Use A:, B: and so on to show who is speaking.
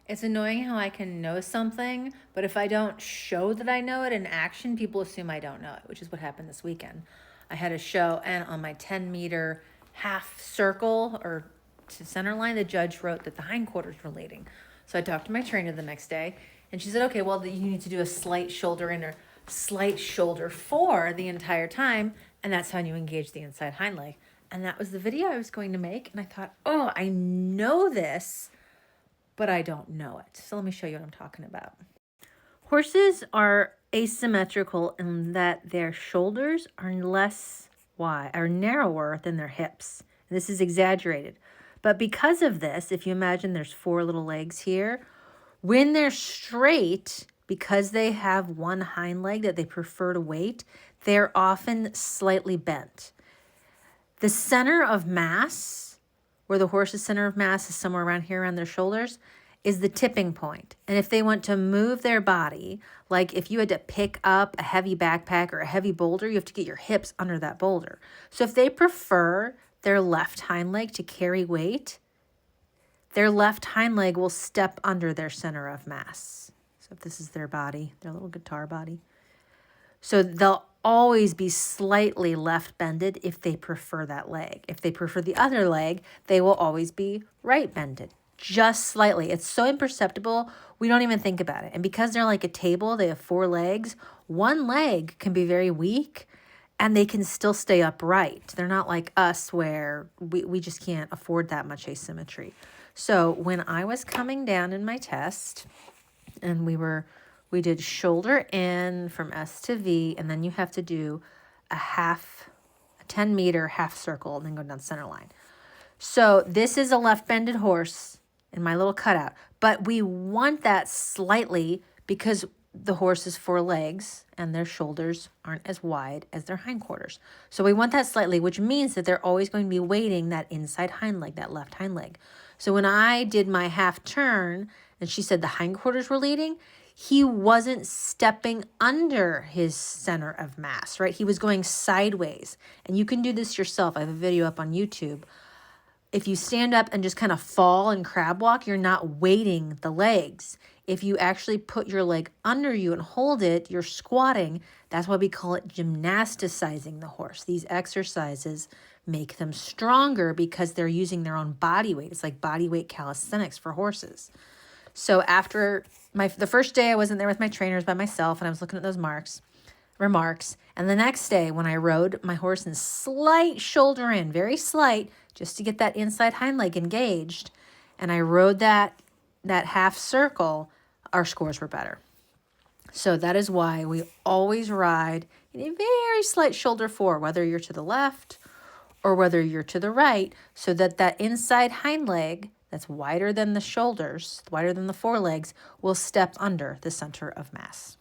A: It's annoying how I can know something, but if I don't show that I know it in action, people assume I don't know it, which is what happened this weekend. I had a show, and on my 10-meter half circle or to center line, the judge wrote that the hindquarters were leading. So I talked to my trainer the next day, and she said, okay, well, you need to do a slight shoulder in or slight shoulder fore the entire time, and that's how you engage the inside hind leg. And that was the video I was going to make, and I thought, oh, I know this, but I don't know it. So let me show you what I'm talking about. Horses are asymmetrical in that their shoulders are less wide, are narrower than their hips. And this is exaggerated. But because of this, if you imagine there's 4 little legs here, when they're straight, because they have one hind leg that they prefer to weight, they're often slightly bent. The center of mass, where the horse's center of mass is somewhere around here around their shoulders, is the tipping point. And if they want to move their body, like if you had to pick up a heavy backpack or a heavy boulder, you have to get your hips under that boulder. So if they prefer their left hind leg to carry weight, their left hind leg will step under their center of mass. So if this is their body, their little guitar body. So they'll always be slightly left bended if they prefer that leg. If they prefer the other leg, they will always be right bended, just slightly. It's so imperceptible, we don't even think about it. And because they're like a table, they have 4 legs, one leg can be very weak and they can still stay upright. They're not like us where we just can't afford that much asymmetry. So when I was coming down in my test and we did shoulder in from S to V, and then you have to do a 10-meter half circle and then go down center line. So this is a left bended horse in my little cutout, but we want that slightly because the horse is 4 legs and their shoulders aren't as wide as their hindquarters. So we want that slightly, which means that they're always going to be weighting that inside hind leg, that left hind leg. So when I did my half turn and she said the hindquarters were leading, he wasn't stepping under his center of mass, right? He was going sideways. And you can do this yourself. I have a video up on YouTube. If you stand up and just kind of fall and crab walk, you're not weighting the legs. If you actually put your leg under you and hold it, you're squatting. That's why we call it gymnasticizing the horse. These exercises make them stronger because they're using their own body weight. It's like body weight calisthenics for horses. So after the first day I wasn't there with my trainers by myself and I was looking at those remarks. And the next day when I rode my horse in slight shoulder in, very slight, just to get that inside hind leg engaged, and I rode that half circle, our scores were better. So that is why we always ride in a very slight shoulder fore, whether you're to the left or whether you're to the right, so that that inside hind leg that's wider than the shoulders, wider than the 4 legs, will step under the center of mass.